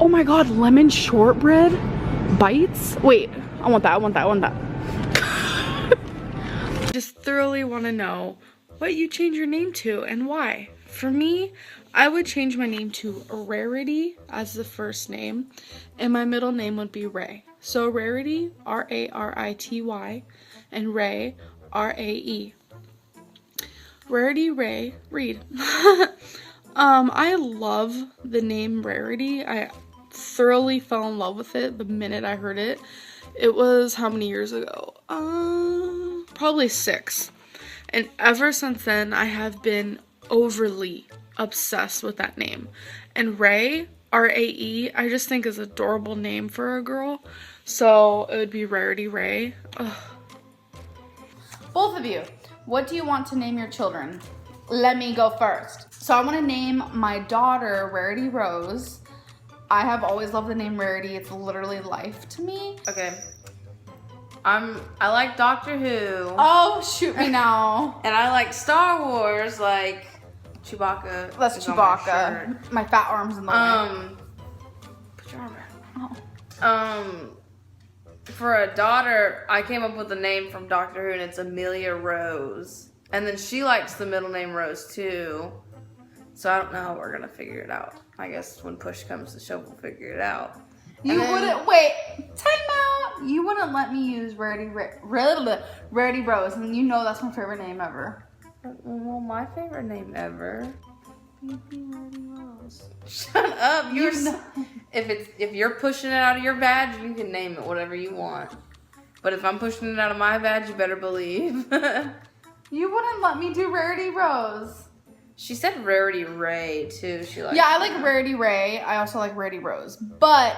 Oh my god, lemon shortbread bites? Wait, I want that. Just thoroughly want to know what you change your name to and why. For me, I would change my name to Rarity as the first name, and my middle name would be Ray. So Rarity, Rarity, and Ray, Rae. Rarity Ray Reid. I love the name Rarity. I thoroughly fell in love with it the minute I heard it. It was how many years ago? Probably 6. And ever since then, I have been overly obsessed with that name. And Ray, Rae, I just think is an adorable name for a girl. So it would be Rarity Ray. Ugh. Both of you, what do you want to name your children? Let me go first. So I want to name my daughter Rarity Rose. I have always loved the name Rarity. It's literally life to me. Okay. I like Doctor Who. Oh, shoot me now. And I like Star Wars, like Chewbacca. That's Chewbacca. My fat arm's in the way. Put your arm back. Oh. For a daughter, I came up with a name from Doctor Who, and it's Amelia Rose. And then she likes the middle name Rose too. So I don't know how we're gonna figure it out. I guess when push comes to shove, we'll figure it out. Wouldn't wait. Time out. You wouldn't let me use Rarity Rose, and you know that's my favorite name ever. Well, my favorite name ever. Rarity Rose. Shut up. If you're pushing it out of your badge, you can name it whatever you want. But if I'm pushing it out of my badge, you better believe. You wouldn't let me do Rarity Rose. She said Rarity Ray too. I like Rarity Ray. I also like Rarity Rose. But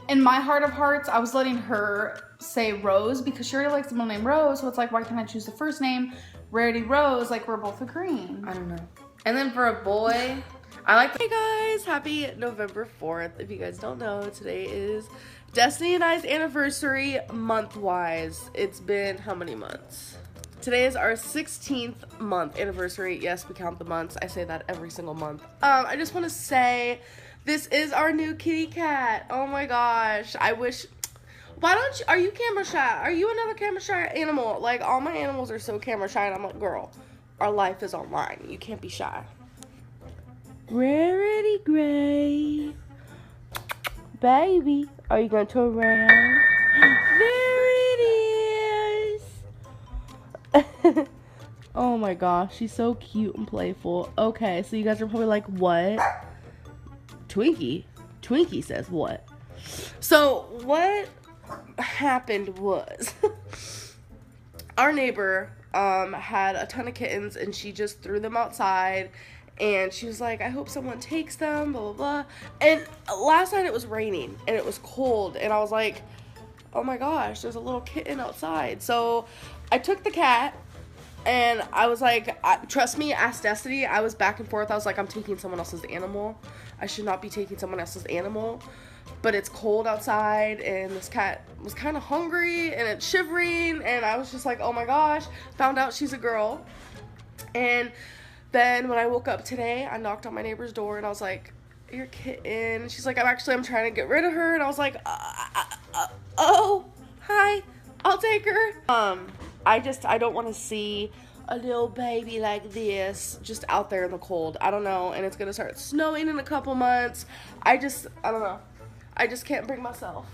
in my heart of hearts, I was letting her say Rose because she already likes the middle name Rose. So it's like, why can't I choose the first name, Rarity Rose? Like we're both agreeing. I don't know. And then for a boy, I like. Hey guys, happy November 4th. If you guys don't know, today is Destiny and I's anniversary month-wise. It's been how many months? Today is our 16th month anniversary. Yes, we count the months. I say that every single month. I just want to say this is our new kitty cat. Oh my gosh. I wish. Why don't you? Are you camera shy? Are you another camera shy animal? Like, all my animals are so camera shy, and I'm like, girl, our life is online. You can't be shy. Rarity Gray. Baby, are you going to turn around? There it is. Oh my gosh, she's so cute and playful. Okay, so you guys are probably like, what? Twinkie says what? So what happened was our neighbor had a ton of kittens, and she just threw them outside, and she was like, I hope someone takes them, blah blah blah. And last night it was raining and it was cold, and I was like, oh my gosh, there's a little kitten outside. So I took the cat, and I was like, trust me, ask Destiny. I was back and forth. I was like, I'm taking someone else's animal. I should not be taking someone else's animal. But it's cold outside, and this cat was kind of hungry, and it's shivering, and I was just like, oh my gosh. Found out she's a girl. And then when I woke up today, I knocked on my neighbor's door, and I was like, your kitten. She's like, I'm trying to get rid of her. And I was like, oh, hi, I'll take her. I don't want to see a little baby like this just out there in the cold. I don't know. And it's going to start snowing in a couple months. I don't know. I just can't bring myself.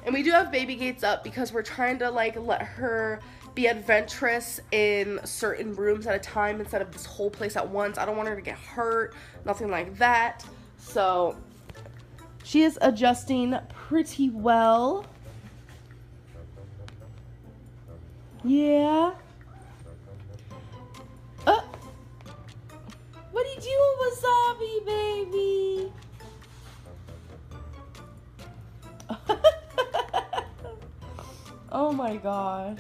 And we do have baby gates up because we're trying to like let her be adventurous in certain rooms at a time instead of this whole place at once. I don't want her to get hurt, nothing like that. So she is adjusting pretty well. Yeah. What are you doing, Wasabi, baby? Oh my gosh.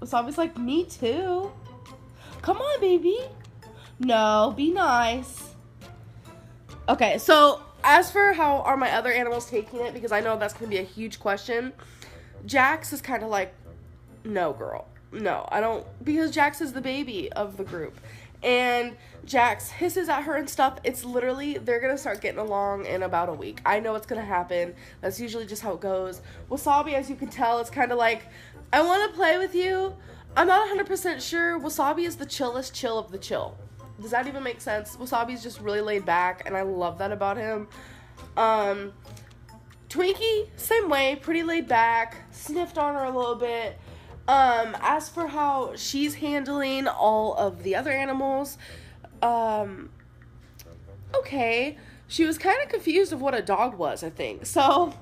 Wasabi's like, me too. Come on, baby. No, be nice. Okay, so as for how are my other animals taking it, because I know that's going to be a huge question, Jax is kind of like, no, girl. No, I don't, because Jax is the baby of the group. and Jax hisses at her and stuff. It's literally, they're gonna start getting along in about a week. I know it's gonna happen. That's usually just how it goes. Wasabi, as you can tell, is kind of like, I want to play with you. I'm not 100% sure. Wasabi is the chillest chill of the chill. Does that even make sense? Wasabi's just really laid back, and I love that about him. Twinkie, same way, pretty laid back. Sniffed on her a little bit. As for how she's handling all of the other animals, okay. She was kind of confused of what a dog was, I think. So,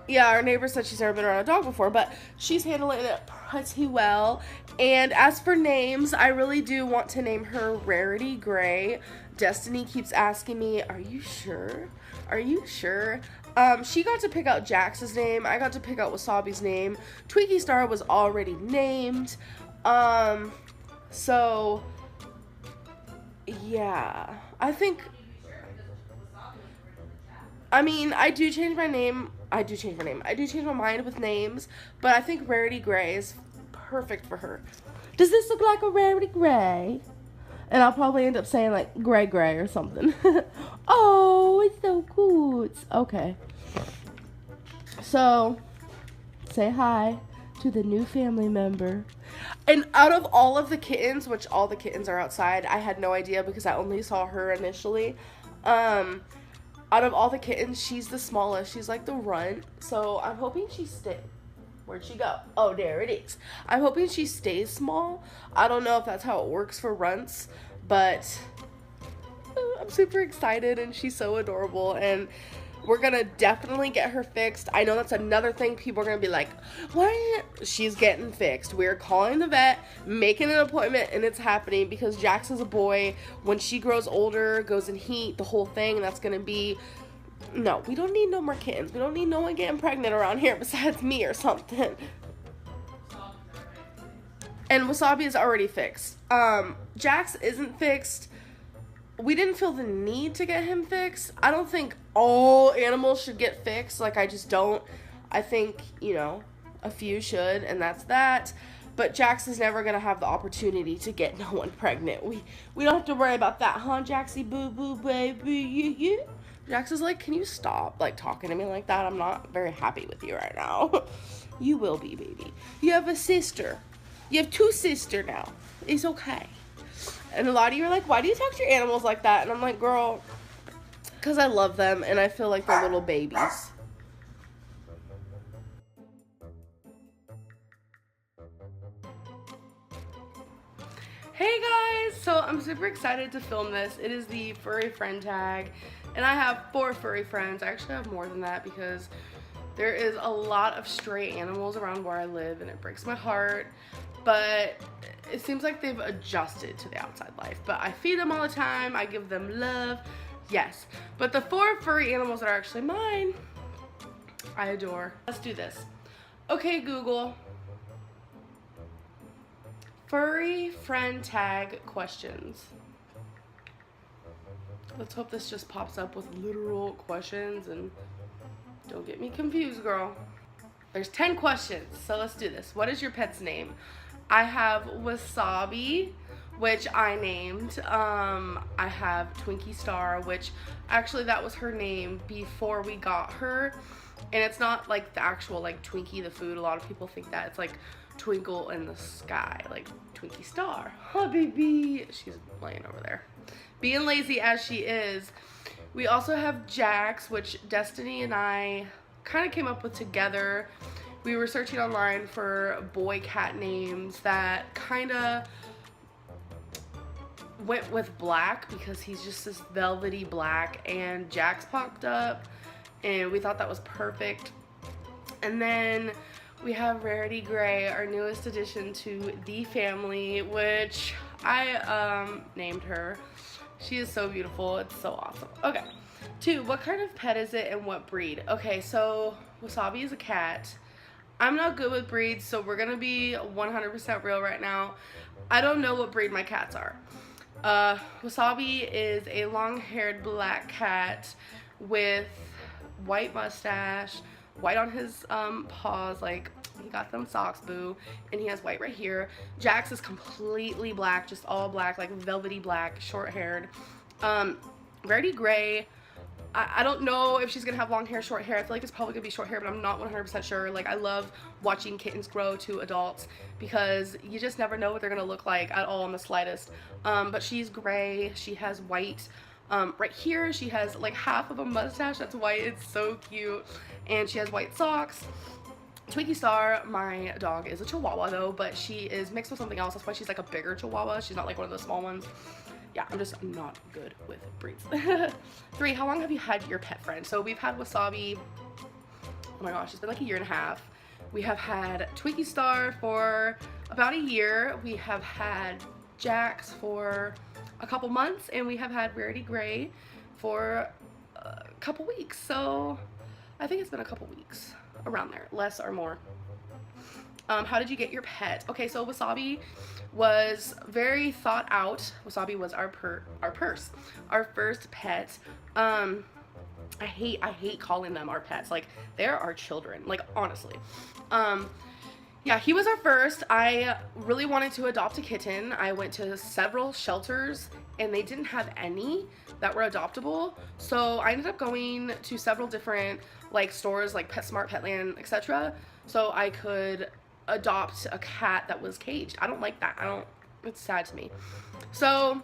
yeah, our neighbor said she's never been around a dog before, but she's handling it pretty well. And as for names, I really do want to name her Rarity Gray. Destiny keeps asking me, are you sure? Are you sure? She got to pick out Jax's name. I got to pick out Wasabi's name. Twinkie Star was already named. So, yeah. I think, I mean, I do change my name. I do change my mind with names, but I think Rarity Gray is perfect for her. Does this look like a Rarity Gray? And I'll probably end up saying like Gray or something. Oh, it's so cute. Okay. So, say hi to the new family member. And out of all of the kittens, which all the kittens are outside, I had no idea because I only saw her initially. Out of all the kittens, she's the smallest. She's like the runt. So I'm hoping she stays. Where'd she go? Oh, there it is. I'm hoping she stays small. I don't know if that's how it works for runts, but I'm super excited, and she's so adorable, and we're gonna definitely get her fixed. I know that's another thing people are gonna be like, what? She's getting fixed. We're calling the vet, making an appointment, and it's happening because Jax is a boy. When she grows older, goes in heat, the whole thing, that's gonna be, no, we don't need no more kittens. We don't need no one getting pregnant around here besides me or something. And Wasabi is already fixed. Jax isn't fixed. We didn't feel the need to get him fixed. I don't think all animals should get fixed. Like, I just don't. I think, you know, a few should, and that's that. But Jax is never going to have the opportunity to get no one pregnant. We don't have to worry about that, huh, Jaxie? Boo, boo, baby. Yeah. Jax is like, can you stop, like, talking to me like that? I'm not very happy with you right now. You will be, baby. You have a sister. You have two sisters now. It's okay. And a lot of you are like, why do you talk to your animals like that? And I'm like, girl, because I love them and I feel like they're little babies. Hey guys, so I'm super excited to film this. It is the furry friend tag, and I have 4 furry friends. I actually have more than that because there is a lot of stray animals around where I live, and it breaks my heart. But it seems like they've adjusted to the outside life. But I feed them all the time. I give them love. Yes. But the 4 furry animals that are actually mine, I adore. Let's do this. Okay, Google. Furry friend tag questions. Let's hope this just pops up with literal questions and don't get me confused, girl. There's 10 questions, so let's do this. What is your pet's name? I have Wasabi, which I named. I have Twinkie Star, which actually that was her name before we got her. And it's not like the actual like Twinkie the food. A lot of people think that it's like Twinkle in the Sky, like Twinkie Star. Huh, baby. She's laying over there. Being lazy as she is. We also have Jax, which Destiny and I kind of came up with together. We were searching online for boy cat names that kind of went with black because he's just this velvety black, and Jax popped up and we thought that was perfect. And then we have Rarity Gray, our newest addition to the family, which I named her. She is so beautiful. It's so awesome. Okay. 2, what kind of pet is it and what breed? Okay, so Wasabi is a cat. I'm not good with breeds, so we're going to be 100% real right now. I don't know what breed my cats are. Wasabi is a long-haired black cat with white mustache, white on his paws, like He got them socks, boo, and he has white right here. Jax is completely black, just all black, like velvety black, short-haired. Rarity Gray, I don't know if she's gonna have long hair, short hair. I feel like it's probably gonna be short hair, but I'm not 100% sure. Like, I love watching kittens grow to adults because you just never know what they're gonna look like at all in the slightest. But she's gray. She has white. Right here, she has like half of a mustache that's white. It's so cute. And she has white socks. Twinkie Star, my dog, is a Chihuahua though, but she is mixed with something else. That's why she's like a bigger Chihuahua. She's not like one of the small ones. Yeah, I'm just not good with breeds. 3, how long have you had your pet friend? So we've had Wasabi, oh my gosh, it's been like a year and a half. We have had Twinkie Star for about a year. We have had Jax for a couple months, and we have had Rarity Gray for a couple weeks. So I think it's been a couple weeks, around there, less or more. How did you get your pet? Okay, so Wasabi was very thought out. Wasabi was our first pet. I hate calling them our pets. Like, they're our children, like, honestly. Yeah, he was our first. I really wanted to adopt a kitten. I went to several shelters and they didn't have any that were adoptable. So I ended up going to several different like stores like PetSmart, Petland, etc. so I could adopt a cat that was caged. I don't like that. It's sad to me. So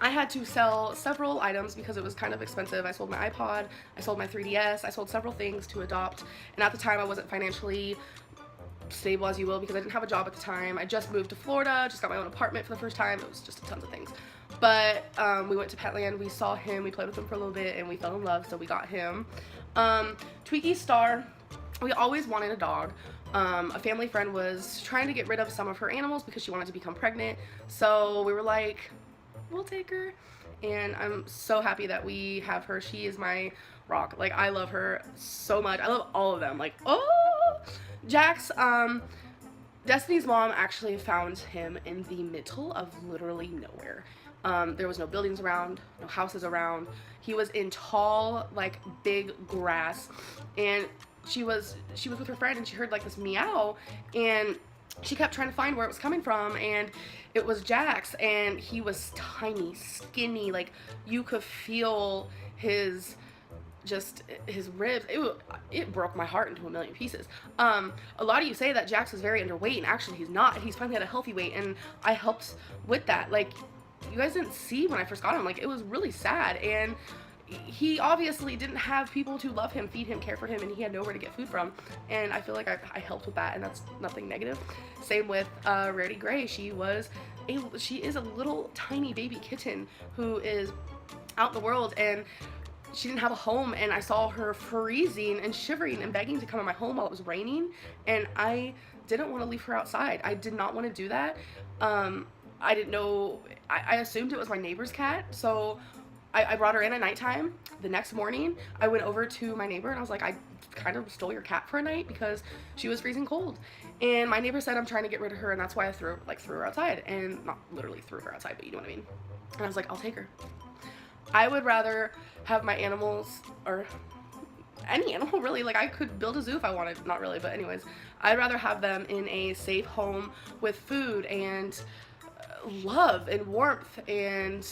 I had to sell several items because it was kind of expensive. I sold my iPod, I sold my 3DS, I sold several things to adopt. And at the time I wasn't financially stable, as you will, because I didn't have a job at the time. I just moved to Florida, just got my own apartment for the first time. It was just tons of things. But we went to Petland, we saw him, we played with him for a little bit, and we fell in love, so we got him. Twinkie Star, we always wanted a dog. A family friend was trying to get rid of some of her animals because she wanted to become pregnant. So we were like, we'll take her. And I'm so happy that we have her. She is my rock. Like, I love her so much. I love all of them. Like, oh! Jax, Destiny's mom actually found him in the middle of literally nowhere. There was no buildings around, no houses around. He was in tall, like, big grass. And she was with her friend and she heard like this meow and she kept trying to find where it was coming from, and it was Jax, and he was tiny, skinny, like you could feel his ribs. It broke my heart into a million pieces. A lot of you say that Jax is very underweight, and actually he's not. He's finally at a healthy weight, and I helped with that. Like, you guys didn't see when I first got him, like, it was really sad, and he obviously didn't have people to love him, feed him, care for him, and he had nowhere to get food from. And I feel like I helped with that, and that's nothing negative. Same with Rarity Gray. She is a little tiny baby kitten who is out in the world, and she didn't have a home, and I saw her freezing and shivering and begging to come in my home while it was raining, and I didn't want to leave her outside. I did not want to do that. I didn't know. I assumed it was my neighbor's cat, so I brought her in at nighttime. The next morning, I went over to my neighbor and I was like, I kind of stole your cat for a night because she was freezing cold. And my neighbor said I'm trying to get rid of her, and that's why I threw her outside. And not literally threw her outside, but you know what I mean. And I was like, I'll take her. I would rather have my animals, or any animal really, like I could build a zoo if I wanted, not really, but anyways, I'd rather have them in a safe home with food and love and warmth and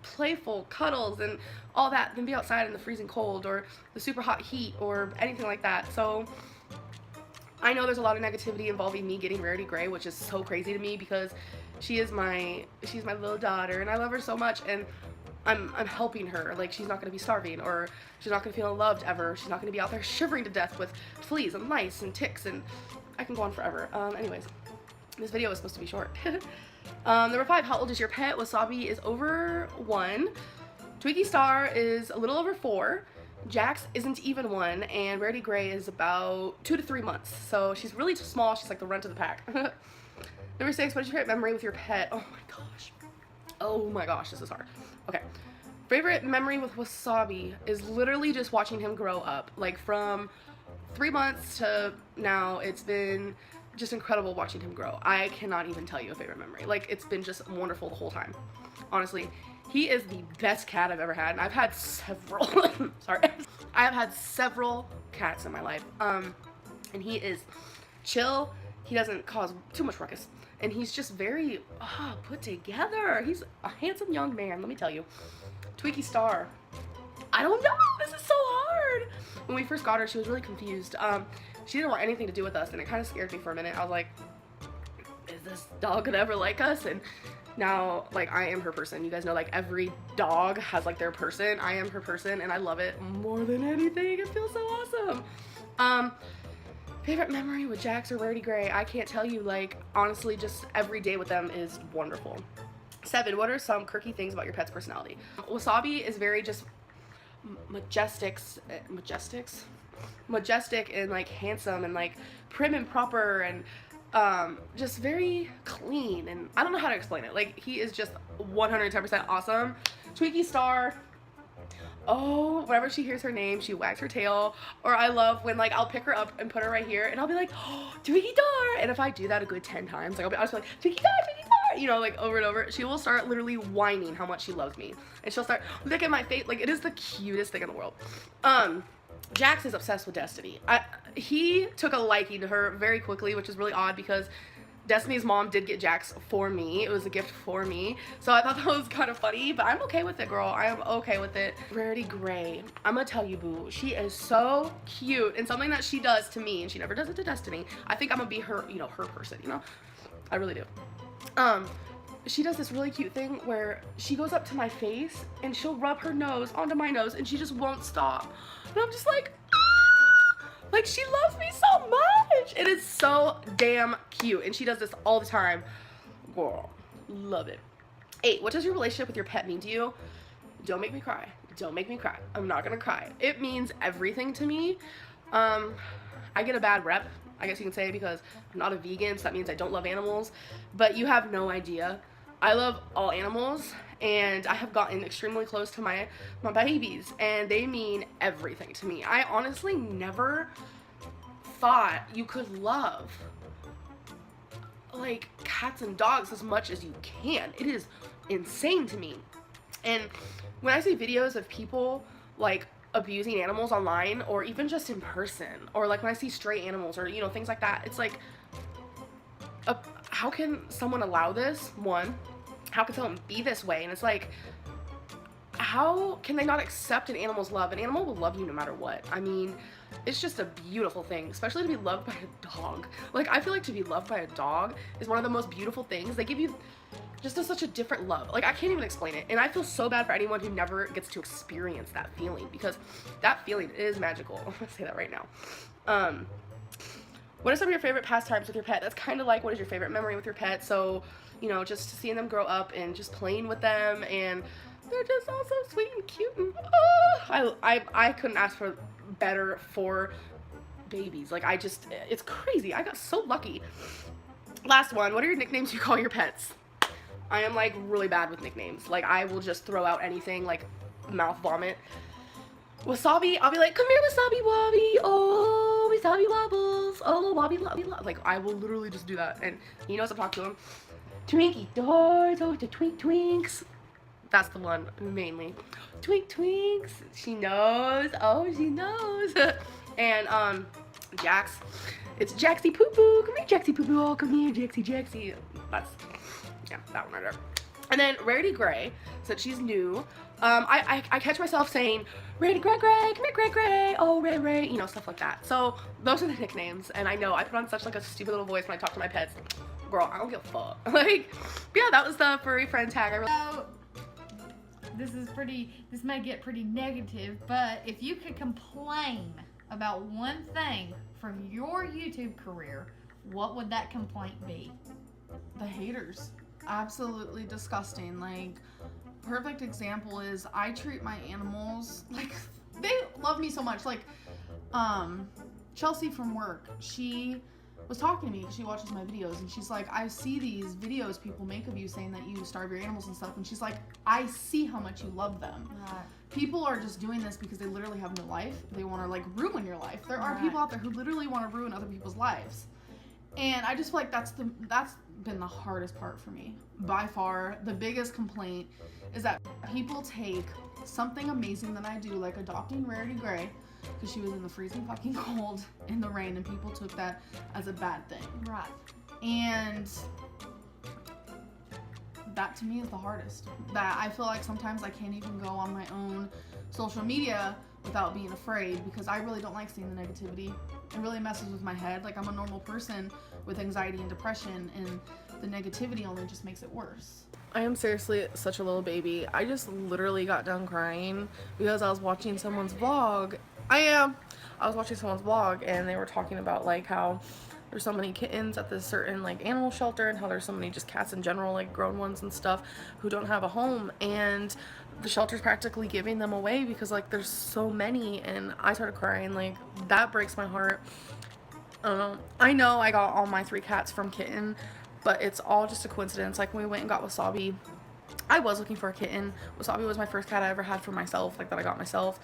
playful cuddles and all that than be outside in the freezing cold or the super hot heat or anything like that. So I know there's a lot of negativity involving me getting Rarity Gray, which is so crazy to me because she's my little daughter and I love her so much, and I'm helping her. Like, she's not gonna be starving, or she's not gonna feel unloved ever. She's not gonna be out there shivering to death with fleas and lice and ticks, and I can go on forever. Anyways, this video is supposed to be short. Number 5, how old is your pet? Wasabi is over 1. Twinkie Star is a little over 4. Jax isn't even 1, and Rarity Gray is about 2 to 3 months. So she's really too small. She's like the runt of the pack. Number 6, what is your favorite memory with your pet? Oh my gosh. Oh my gosh, this is hard. Okay. Favorite memory with Wasabi is literally just watching him grow up. Like, from 3 months to now, it's been just incredible watching him grow. I cannot even tell you a favorite memory. Like, it's been just wonderful the whole time. Honestly, he is the best cat I've ever had, and I've had several. Sorry. I have had several cats in my life. And he is chill. He doesn't cause too much ruckus. And he's just very put together. He's a handsome young man, let me tell you. Twinkie Star. I don't know. This is so hard. When we first got her, she was really confused. She didn't want anything to do with us, and it kind of scared me for a minute. I was like, is this dog gonna ever like us? And now, like, I am her person. You guys know, like, every dog has, like, their person. I am her person, and I love it more than anything. It feels so awesome. Favorite memory with Jax or Rarity Gray? I can't tell you. Like, honestly, just every day with them is wonderful. 7, what are some quirky things about your pet's personality? Wasabi is very just majestic and, like, handsome and, like, prim and proper and just very clean, and I don't know how to explain it. Like, he is just 110% awesome. Twinkie Star, oh, whenever she hears her name, she wags her tail. Or I love when, like, I'll pick her up and put her right here, and I'll be like, oh, Twinkie Star. And if I do that a good 10 times, like, I'll just be like, Twinkie Star, you know, like, over and over. She will start literally whining how much she loves me, and she'll start licking my face. Like, it is the cutest thing in the world. Jax is obsessed with Destiny. He took a liking to her very quickly, which is really odd because Destiny's mom did get Jax for me. It was a gift for me. So I thought that was kind of funny, but I'm okay with it, girl. I am okay with it. Rarity Gray. I'm gonna tell you, boo, she is so cute, and something that she does to me, and she never does it to Destiny, I think I'm gonna be her, you know, her person, you know? I really do. She does this really cute thing where she goes up to my face and she'll rub her nose onto my nose, and she just won't stop. And I'm just like, ah! Like, she loves me so much. It is so damn cute, and she does this all the time. Girl, love it. 8, what does your relationship with your pet mean to you? Don't make me cry. Don't make me cry. I'm not gonna cry. It means everything to me. I get a bad rep, I guess you can say, because I'm not a vegan, so that means I don't love animals. But you have no idea. I love all animals, and I have gotten extremely close to my babies, and they mean everything to me. I honestly never thought you could love, like, cats and dogs as much as you can. It is insane to me. And when I see videos of people, like, abusing animals online, or even just in person, or like when I see stray animals, or, you know, things like that, it's like, how can someone allow this? One, how can someone be this way? And it's like, how can they not accept an animal's love? An animal will love you no matter what. I mean, it's just a beautiful thing, especially to be loved by a dog. Like, I feel like to be loved by a dog is one of the most beautiful things. They give you just such a different love. Like, I can't even explain it. And I feel so bad for anyone who never gets to experience that feeling, because that feeling is magical. I'm gonna say that right now. What are some of your favorite pastimes with your pet? That's kind of like, what is your favorite memory with your pet? So, you know, just seeing them grow up and just playing with them, and they're just all so sweet and cute, and I couldn't ask for better for babies. Like, it's crazy. I got so lucky. Last one, what are your nicknames you call your pets? I am, like, really bad with nicknames. Like, I will just throw out anything, like mouth vomit. Wasabi, I'll be like, come here, Wasabi Wobby. Oh, Wasabi Wobbles. Oh, Wobby Lobby. Like, I will literally just do that, and he knows I'm talking to him. Twinkie doors, oh, the twinks. That's the one, mainly. Twinks. She knows. Oh, she knows. And, Jax. It's Jaxie Poo Poo. Come here, Jaxie Poo Poo. Oh, come here, Jaxie. That's, yeah, that one right there. And then Rarity Gray, since she's new, I catch myself saying, Rarity Gray, come here, Gray, oh, Ray, you know, stuff like that. So those are the nicknames, and I know I put on such, like, a stupid little voice when I talk to my pets. Girl, I don't give a fuck. Like, yeah, that was the furry friend tag. This may get pretty negative, but if you could complain about one thing from your YouTube career, what would that complaint be? The haters. Absolutely disgusting. Like, perfect example is I treat my animals like, they love me so much. Like, Chelsea from work, she was talking to me because she watches my videos, and she's like, I see these videos people make of you saying that you starve your animals and stuff, and she's like, I see how much you love them. Right. People are just doing this because they literally have no life. They want to, like, ruin your life. There are Right. people out there who literally want to ruin other people's lives. And I just feel like that's been the hardest part for me. By far, the biggest complaint is that people take something amazing that I do, like adopting Rarity Gray, because she was in the freezing fucking cold in the rain, and people took that as a bad thing. Right. And that to me is the hardest. That I feel like sometimes I can't even go on my own social media without being afraid, because I really don't like seeing the negativity. It really messes with my head. Like, I'm a normal person with anxiety and depression, and the negativity only just makes it worse. I am seriously such a little baby. I just literally got done crying because I was watching someone's vlog. I was watching someone's vlog, and they were talking about like how there's so many kittens at this certain like animal shelter, and how there's so many just cats in general, like grown ones and stuff, who don't have a home, and the shelter's practically giving them away because like there's so many. And I started crying. Like, that breaks my heart. I know I got all my 3 cats from kitten, but it's all just a coincidence. Like, when we went and got Wasabi, I was looking for a kitten. Wasabi was my first cat I ever had for myself, like that I got myself.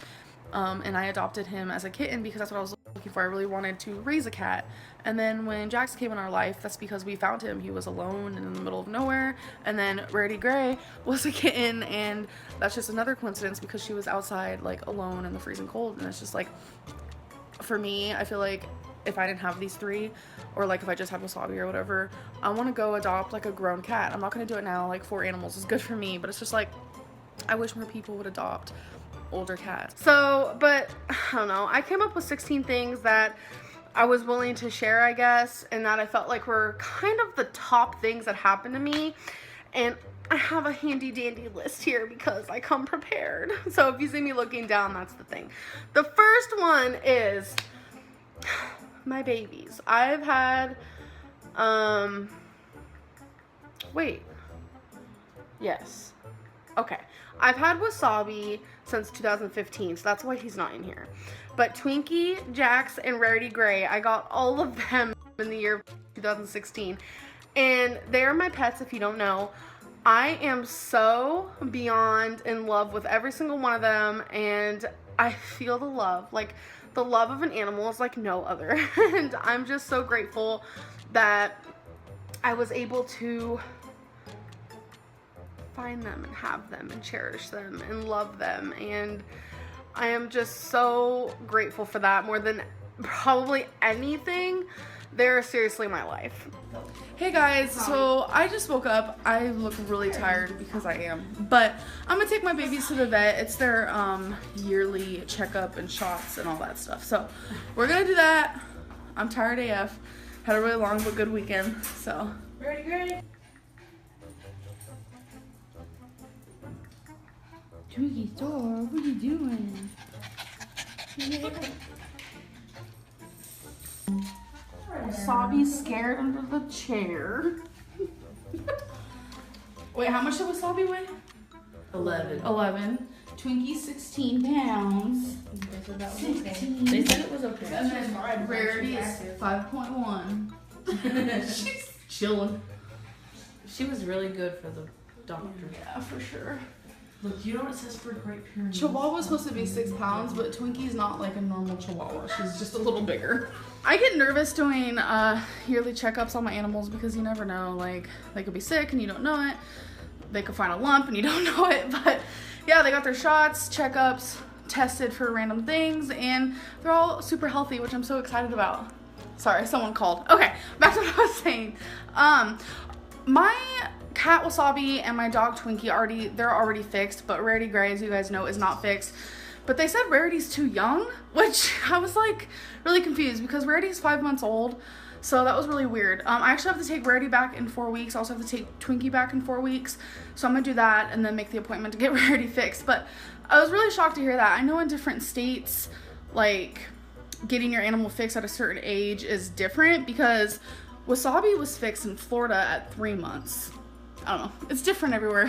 And I adopted him as a kitten because that's what I was looking for. I really wanted to raise a cat. And then when Jax came in our life, that's because we found him. He was alone and in the middle of nowhere. And then Rarity Gray was a kitten, and that's just another coincidence because she was outside, like, alone in the freezing cold. And it's just like, for me, I feel like if I didn't have these 3, or like if I just had Wasabi or whatever, I want to go adopt like a grown cat. I'm not going to do it now. Like, 4 animals is good for me, but it's just like, I wish more people would adopt older cats. So, but I don't know, I came up with 16 things that I was willing to share, I guess, and that I felt like were kind of the top things that happened to me. And I have a handy dandy list here because I come prepared. So if you see me looking down, that's the thing. The first one is my babies. I've had I've had Wasabi since 2015, so that's why he's not in here. But Twinkie, Jax, and Rarity Gray, I got all of them in the year 2016. And they are my pets, if you don't know. I am so beyond in love with every single one of them, and I feel the love. Like, the love of an animal is like no other. And I'm just so grateful that I was able to find them and have them and cherish them and love them. And I am just so grateful for that more than probably anything. They're seriously my life. Hey guys, so I just woke up. I look really tired because I am, but I'm gonna take my babies to the vet. It's their yearly checkup and shots and all that stuff. So we're gonna do that. I'm tired AF. Had a really long but good weekend. So Ready, great. Twiggy's door, what are you doing? Wasabi's scared under the chair. Wait, how much did Wasabi weigh? 11. Twinkie 16 pounds. They said it was okay. And then Rarity is 5.1. She's chilling. She was really good for the doctor. Yeah, for sure. Look, you know what it says for Great Pyrenees? Chihuahua's supposed to be 6 pounds, but Twinkie's not like a normal Chihuahua. She's just a little bigger. I get nervous doing yearly checkups on my animals because you never know. Like, they could be sick and you don't know it. They could find a lump and you don't know it. But yeah, they got their shots, checkups, tested for random things, and they're all super healthy, which I'm so excited about. Sorry, someone called. Okay, back to what I was saying. My cat Wasabi and my dog Twinkie they're already fixed, but Rarity Gray, as you guys know, is not fixed. But they said Rarity's too young, which I was like really confused because Rarity's 5 months old. So that was really weird. I actually have to take Rarity back in 4 weeks. I also have to take Twinkie back in 4 weeks. So I'm gonna do that and then make the appointment to get Rarity fixed. But I was really shocked to hear that. I know in different states, like, getting your animal fixed at a certain age is different because Wasabi was fixed in Florida at 3 months. I don't know. It's different everywhere.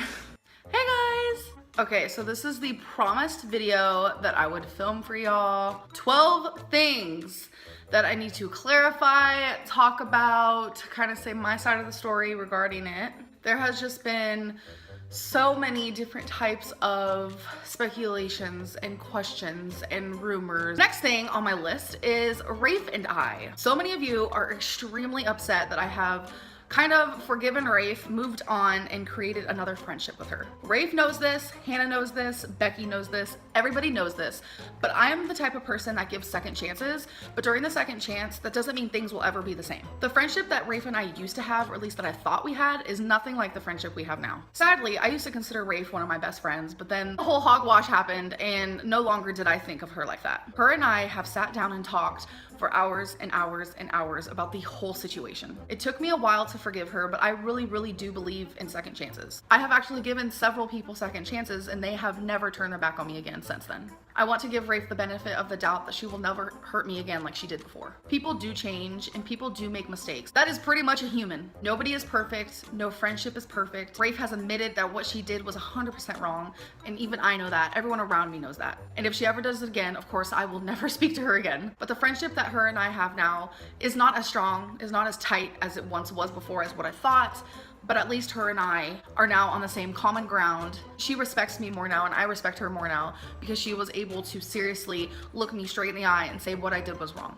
Hey guys! Okay, so this is the promised video that I would film for y'all. 12 things that I need to clarify, talk about, kind of say my side of the story regarding it. There has just been so many different types of speculations and questions and rumors. Next thing on my list is Rafe and I. So many of you are extremely upset that I have kind of forgiven Rafe, moved on, and created another friendship with her. Rafe knows this, Hannah knows this, Becky knows this, everybody knows this, but I am the type of person that gives second chances, but during the second chance, that doesn't mean things will ever be the same. The friendship that Rafe and I used to have, or at least that I thought we had, is nothing like the friendship we have now. Sadly, I used to consider Rafe one of my best friends, but then the whole hogwash happened, and no longer did I think of her like that. Her and I have sat down and talked for hours and hours and hours about the whole situation. It took me a while to forgive her, but I really do believe in second chances. I have actually given several people second chances, and they have never turned their back on me again since then. I want to give Rafe the benefit of the doubt that she will never hurt me again like she did before. People do change, and people do make mistakes. That is pretty much a human. Nobody is perfect. No friendship is perfect. Rafe has admitted that what she did was 100% wrong, and even I know that. Everyone around me knows that. And if she ever does it again, of course, I will never speak to her again. But the friendship that her and I have now is not as strong, is not as tight as it once was before, as what I thought. But at least her and I are now on the same common ground. She respects me more now, and I respect her more now because she was able to seriously look me straight in the eye and say what I did was wrong.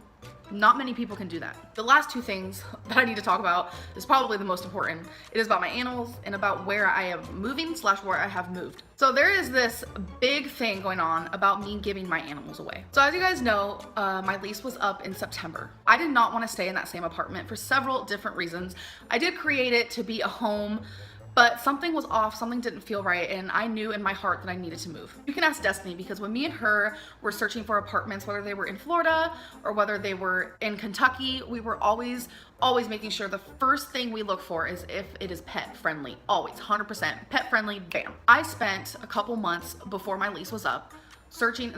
Not many people can do that. The last two things that I need to talk about is probably the most important. It is about my animals and about where I am moving / where I have moved. So there is this big thing going on about me giving my animals away. So as you guys know, my lease was up in September. I did not want to stay in that same apartment for several different reasons. I did create it to be a home, but something was off, something didn't feel right, and I knew in my heart that I needed to move. You can ask Destiny, because when me and her were searching for apartments, whether they were in Florida or whether they were in Kentucky, we were always making sure the first thing we look for is if it is pet friendly. Always, 100% pet friendly, bam. I spent a couple months before my lease was up searching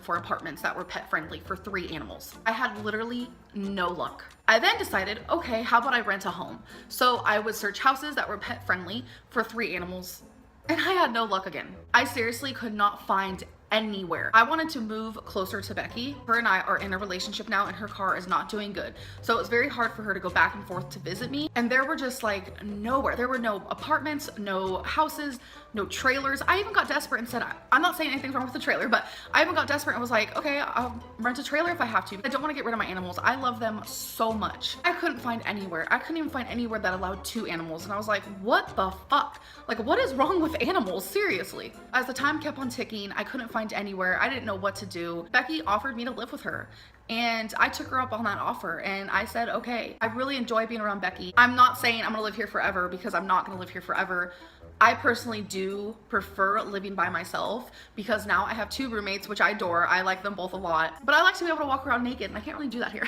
for apartments that were pet friendly for 3 animals. I had literally no luck. I then decided, okay, how about I rent a home? So I would search houses that were pet friendly for 3 animals, and I had no luck again. I seriously could not find anywhere. I wanted to move closer to Becky. Her and I are in a relationship now, and her car is not doing good. So it was very hard for her to go back and forth to visit me. And there were just like nowhere. There were no apartments, no houses, no trailers. I even got desperate and said, I'm not saying anything's wrong with the trailer, but I even got desperate and was like, okay, I'll rent a trailer if I have to. I don't want to get rid of my animals. I love them so much. I couldn't find anywhere. I couldn't even find anywhere that allowed 2 animals. And I was like, what the fuck? Like, what is wrong with animals? Seriously. As the time kept on ticking, I couldn't find anywhere. I didn't know what to do. Becky offered me to live with her, and I took her up on that offer, and I said, okay. I really enjoy being around Becky. I'm not saying I'm gonna live here forever, because I'm not gonna live here forever. I personally do prefer living by myself because now I have 2 roommates, which I adore. I like them both a lot, but I like to be able to walk around naked, and I can't really do that here.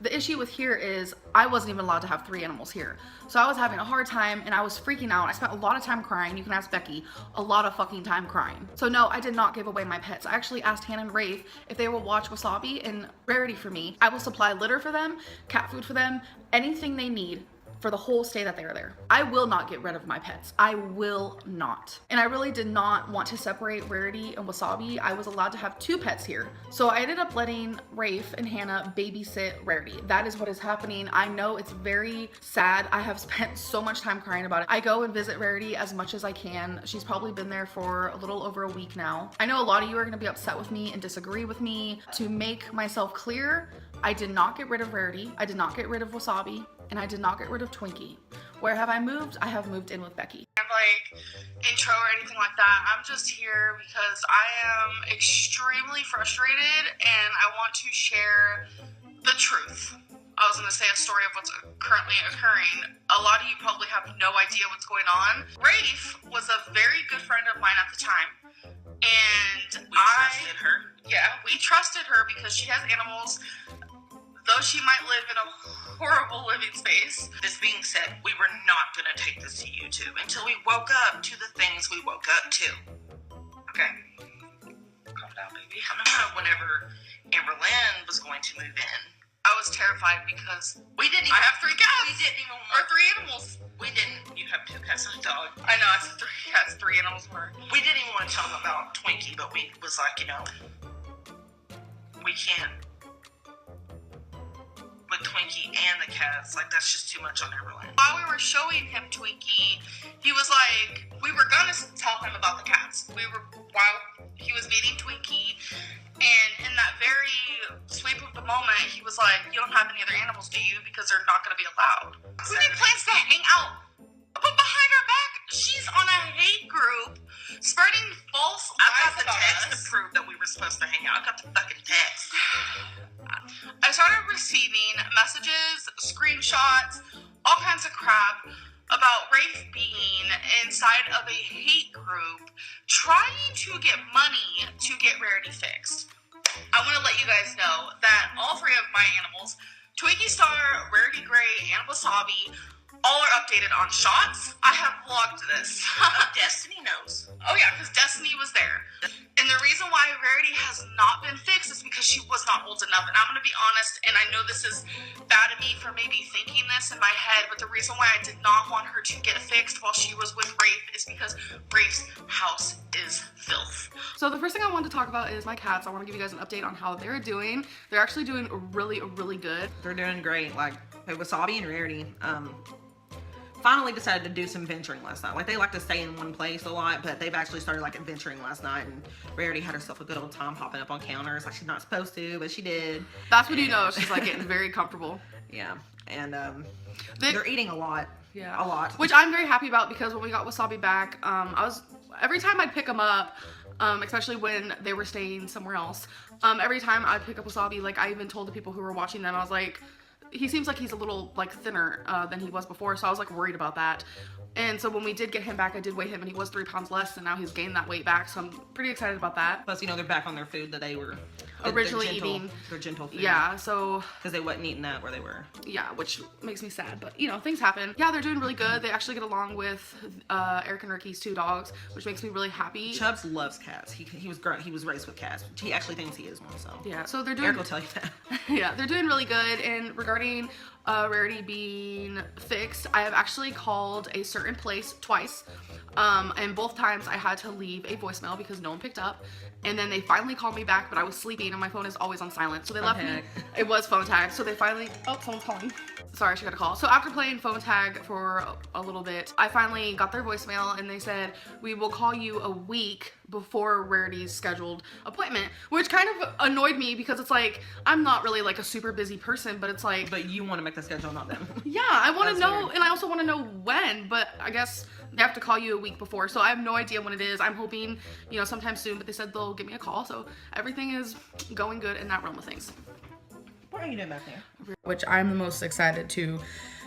The issue with here is I wasn't even allowed to have 3 animals here. So I was having a hard time, and I was freaking out. I spent a lot of time crying. You can ask Becky, a lot of fucking time crying. So no, I did not give away my pets. I actually asked Hannah and Rafe if they will watch Wasabi and Rarity for me. I will supply litter for them, cat food for them, anything they need for the whole stay that they are there. I will not get rid of my pets. I will not. And I really did not want to separate Rarity and Wasabi. I was allowed to have 2 pets here. So I ended up letting Rafe and Hannah babysit Rarity. That is what is happening. I know it's very sad. I have spent so much time crying about it. I go and visit Rarity as much as I can. She's probably been there for a little over a week now. I know a lot of you are gonna be upset with me and disagree with me. To make myself clear, I did not get rid of Rarity. I did not get rid of Wasabi. And I did not get rid of Twinkie. Where have I moved? I have moved in with Becky. Like intro or anything like that. I'm just here because I am extremely frustrated and I want to share the truth. I was going to say a story of what's currently occurring. A lot of you probably have no idea what's going on. Rafe was a very good friend of mine at the time. And we trusted her. Yeah, we trusted her because she has animals. Though she might live in a horrible living space. This being said, we were not going to take this to YouTube until we woke up to the things we woke up to. Okay? Calm down, baby. Whenever Amberlynn was going to move in, I was terrified because we didn't even... I have 3 cats! We didn't even... Or 3 animals. We didn't... You have 2 cats and a dog. I know, I said 3 cats, 3 animals were. We didn't even want to tell them about Twinkie, but we was like, you know, we can't with Twinkie and the cats, like that's just too much on Amberlynn. While we were showing him Twinkie, he was like, we were gonna tell him about the cats. While he was meeting Twinkie, and in that very sweep of the moment, he was like, you don't have any other animals, do you? Because they're not going to be allowed. Ruby plans to hang out. But behind her back, she's on a hate group spreading false lies. I got the text to prove that we were supposed to hang out. I got the fucking text. I started receiving messages, screenshots, all kinds of crap about Rafe being inside of a hate group trying to get money to get Rarity fixed. I want to let you guys know that all 3 of my animals, Twinkie Star, Rarity Gray, and Wasabi, all are updated on shots. I have vlogged this. Destiny knows. Oh yeah, because Destiny was there. And the reason why Rarity has not been fixed is because she was not old enough. And I'm going to be honest, and I know this is bad of me for maybe thinking this in my head, but the reason why I did not want her to get fixed while she was with Rafe is because Rafe's house is filth. So the first thing I wanted to talk about is my cats. I want to give you guys an update on how they're doing. They're actually doing really, really good. They're doing great. Like Wasabi and Rarity, finally decided to do some venturing last night. Like, they like to stay in one place a lot, but they've actually started like adventuring last night, and Rarity had herself a good old time hopping up on counters. Like, she's not supposed to, but she did. That's when you know she's like getting very comfortable. Yeah, and they're eating a lot. Yeah, a lot. Which I'm very happy about, because when we got Wasabi back, every time I'd pick them up, especially when they were staying somewhere else, every time I'd pick up Wasabi, like, I even told the people who were watching them, I was like, he seems like he's a little like thinner than he was before, so I was like worried about that. And so when we did get him back, I did weigh him, and he was 3 pounds less, and now he's gained that weight back, so I'm pretty excited about that. Plus, you know, they're back on their food that they were originally eating. Their gentle food. Yeah, so because they wasn't eating that where they were. Yeah, which makes me sad, but you know, things happen. Yeah, they're doing really good. They actually get along with Eric and Ricky's 2 dogs, which makes me really happy. Chubbs loves cats. He was raised with cats. He actually thinks he is one. So yeah, so they're doing. Eric will tell you that. Yeah, they're doing really good. And regarding Rarity being fixed, I have actually called a certain place twice, and both times I had to leave a voicemail because no one picked up. And then they finally called me back, but I was sleeping and my phone is always on silent. So they left me. It was phone tag. So they finally, oh, someone's calling. Sorry, she got a call. So after playing phone tag for a little bit, I finally got their voicemail, and they said, we will call you a week before Rarity's scheduled appointment, which kind of annoyed me, because it's like, I'm not really like a super busy person, but it's like. But you want to make the schedule, not them. Yeah, I want to know, weird. and I also want to know when, but I guess they have to call you a week before, so I have no idea when it is. I'm hoping, you know, sometime soon, but they said they'll give me a call, so everything is going good in that realm of things. What are you doing back there? Which I'm the most excited to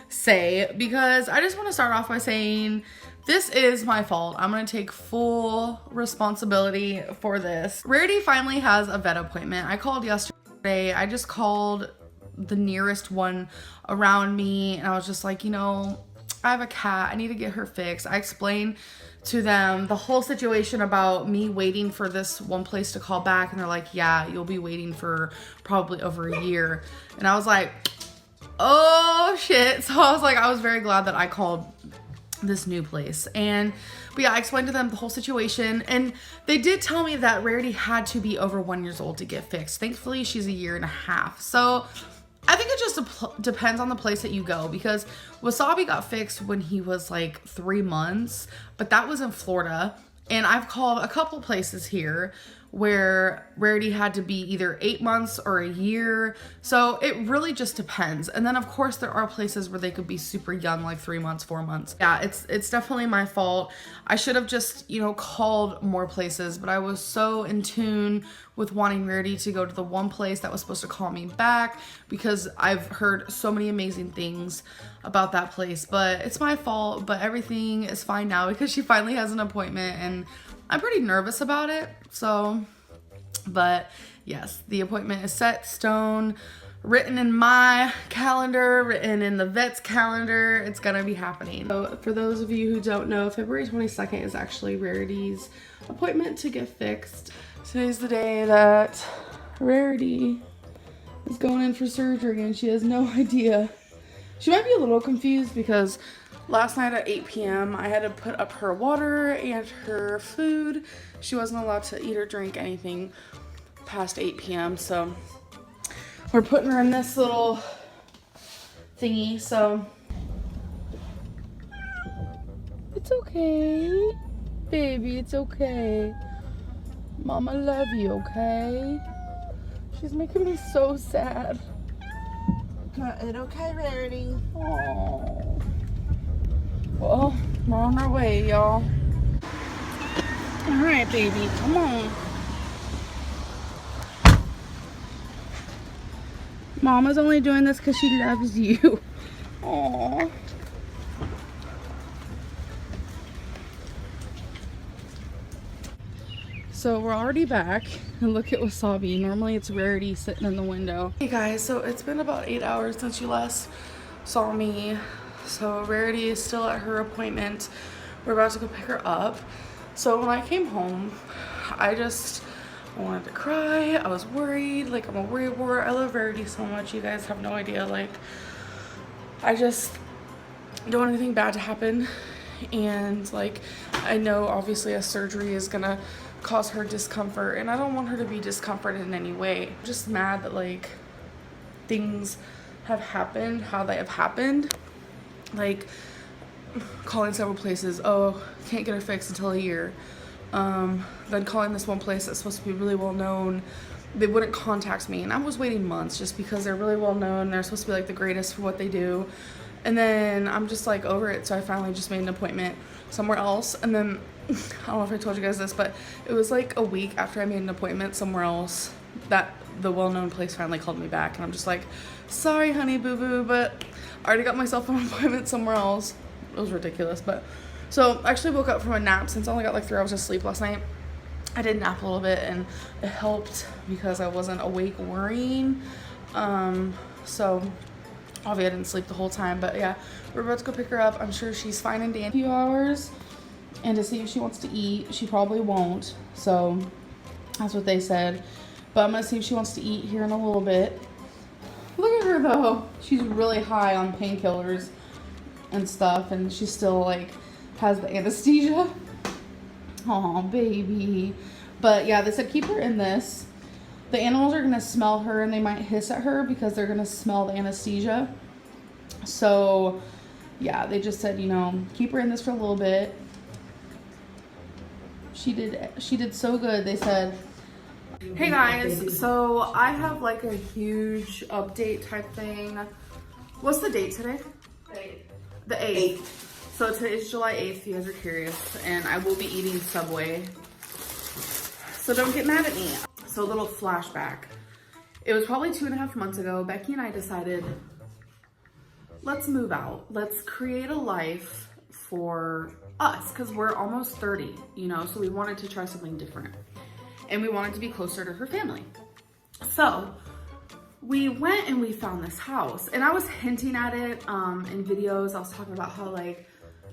say, because I just want to start off by saying this is my fault. I'm going to take full responsibility for this. Rarity finally has a vet appointment. I called yesterday. I just called the nearest one around me, and I was just like, you know, I have a cat. I need to get her fixed. I explained to them the whole situation about me waiting for this one place to call back, and they're like, yeah, you'll be waiting for probably over a year. And I was like, oh shit. So I was like, I was very glad that I called this new place. But yeah, I explained to them the whole situation, and they did tell me that Rarity had to be over 1 year old to get fixed. Thankfully, she's 1.5 years. So I think it just depends on the place that you go, because Wasabi got fixed when he was like 3 months, but that was in Florida. And I've called a couple places here where Rarity had to be either 8 months or a year. So it really just depends. And then of course there are places where they could be super young, like 3 months, 4 months. Yeah, it's definitely my fault. I should have just, you know, called more places, but I was so in tune with wanting Rarity to go to the one place that was supposed to call me back, because I've heard so many amazing things about that place. But it's my fault, but everything is fine now because she finally has an appointment, and I'm pretty nervous about it. So, but yes, the appointment is set, stone, written in my calendar, written in the vet's calendar. It's gonna be happening. So for those of you who don't know, February 22nd is actually Rarity's appointment to get fixed. Today's the day that Rarity is going in for surgery, and she has no idea. She might be a little confused because last night at 8 p.m. I had to put up her water and her food. She wasn't allowed to eat or drink anything past 8 p.m. So we're putting her in this little thingy. So it's okay, baby, it's okay. Mama love you, okay? She's making me so sad. Got it okay, Rarity. Oh. Well, we're on our way, y'all. All right, baby, come on. Mama's only doing this because she loves you. Aww. So we're already back, and look at Wasabi. Normally it's Rarity sitting in the window. Hey guys, so it's been about 8 hours since you last saw me. So Rarity is still at her appointment. We're about to go pick her up. So when I came home, I wanted to cry. I was worried. Like, I'm a worry wart. I love Rarity so much. You guys have no idea. Like, I just don't want anything bad to happen. And like, I know obviously a surgery is gonna cause her discomfort, and I don't want her to be discomforted in any way. I'm just mad that like things have happened how they have happened. Like calling several places, oh, can't get her fixed until a year. Then calling this one place that's supposed to be really well known, they wouldn't contact me, and I was waiting months just because they're really well known. They're supposed to be like the greatest for what they do. And then I'm just like over it, so I finally just made an appointment somewhere else. And then I don't know if I told you guys this, but it was like a week after I made an appointment somewhere else that the well-known place finally called me back, and I'm just like, sorry honey boo boo, but I already got myself an appointment somewhere else. It was ridiculous. But so I actually woke up from a nap, since I only got like 3 hours of sleep last night. I did nap a little bit, and it helped because I wasn't awake worrying. So obviously I didn't sleep the whole time, but yeah, we're about to go pick her up. I'm sure she's fine and dandy in a few hours, and to see if she wants to eat. She probably won't, so that's what they said, but I'm gonna see if she wants to eat here in a little bit. Look at her though, she's really high on painkillers and stuff, and she still like has the anesthesia. Oh baby. But yeah, they said keep her in this. The animals are gonna smell her, and they might hiss at her because they're gonna smell the anesthesia. So yeah, they just said, you know, keep her in this for a little bit. She did so good, they said. Hey guys, so I have like a huge update type thing. What's the date today? The 8th. So today is July 8th, if you guys are curious, and I will be eating Subway. So don't get mad at me. So a little flashback. It was probably 2.5 months ago, Becky and I decided, let's move out. Let's create a life for us, because we're almost 30, you know, so we wanted to try something different. And we wanted to be closer to her family. So we went and we found this house, and I was hinting at it in videos. I was talking about how like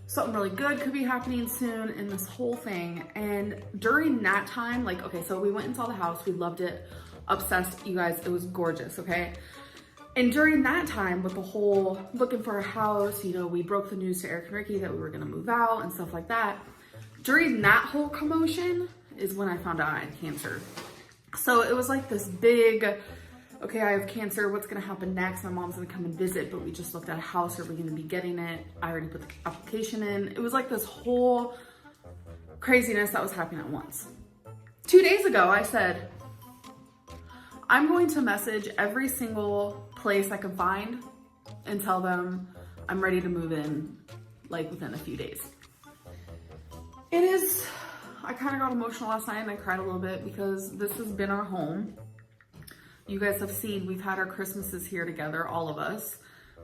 something really good could be happening soon and this whole thing. And during that time, like, okay, so we went and saw the house. We loved it, obsessed, you guys. It was gorgeous, okay? And during that time with the whole looking for a house, you know, we broke the news to Eric and Ricky that we were gonna move out and stuff like that. During that whole commotion is when I found out I had cancer. So it was like this big, okay, I have cancer, what's gonna happen next? My mom's gonna come and visit, but we just looked at a house. Are we gonna be getting it? I already put the application in. It was like this whole craziness that was happening at once. 2 days ago, I said, I'm going to message every single place I can find and tell them I'm ready to move in, like within a few days. It is, I kind of got emotional last night and I cried a little bit because this has been our home. You guys have seen, we've had our Christmases here together, all of us.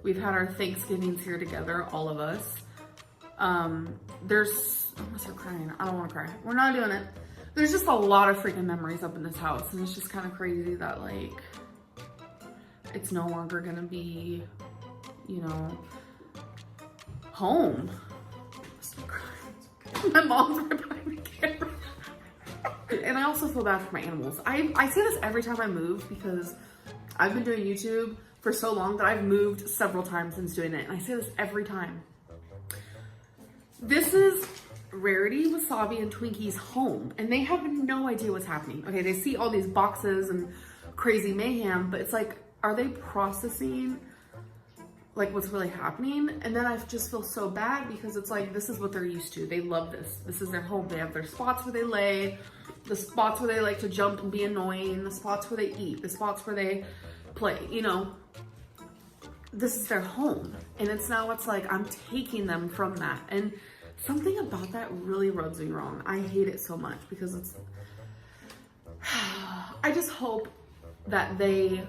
We've had our Thanksgivings here together, all of us. I'm gonna start crying. I don't wanna cry. We're not doing it. There's just a lot of freaking memories up in this house, and it's just kind of crazy that like, it's no longer gonna be, you know, home. My mom's right behind the camera. And I also feel bad for my animals. I say this every time I move because I've been doing YouTube for so long that I've moved several times since doing it. And I say this every time. This is Rarity, Wasabi, and Twinkie's home. And they have no idea what's happening. Okay, they see all these boxes and crazy mayhem, but it's like, are they processing like what's really happening? And then I just feel so bad because it's like, this is what they're used to. They love this. This is their home. They have their spots where they lay. the spots where they like to jump and be annoying, the spots where they eat, the spots where they play, you know, this is their home. And it's like I'm taking them from that. And something about that really rubs me wrong. I hate it so much because it's, I just hope that they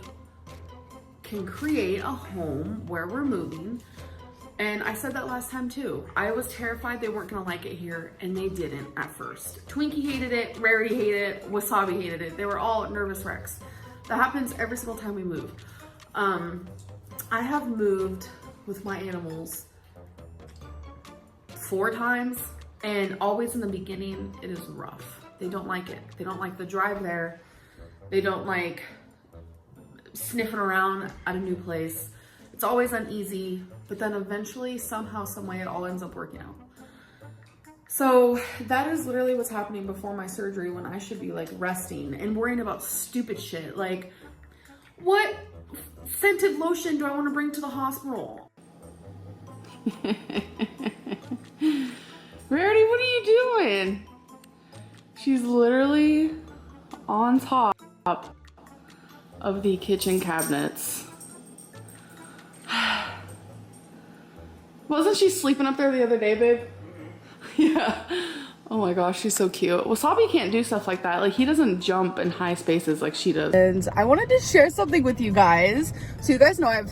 can create a home where we're moving. And I said that last time too. I was terrified they weren't gonna like it here, and they didn't at first. Twinkie hated it, Rarity hated it, Wasabi hated it. They were all nervous wrecks. That happens every single time we move. I have moved with my animals 4 times, and always in the beginning, it is rough. They don't like it. They don't like the drive there. They don't like sniffing around at a new place. It's always uneasy, but then eventually, somehow, some way, it all ends up working out. So that is literally what's happening before my surgery, when I should be like resting and worrying about stupid shit. Like, what scented lotion do I want to bring to the hospital? Rarity, what are you doing? She's literally on top of the kitchen cabinets. Wasn't she sleeping up there the other day, babe? Yeah. Oh my gosh, she's so cute. Wasabi can't do stuff like that. Like, he doesn't jump in high spaces like she does. And I wanted to share something with you guys. So you guys know I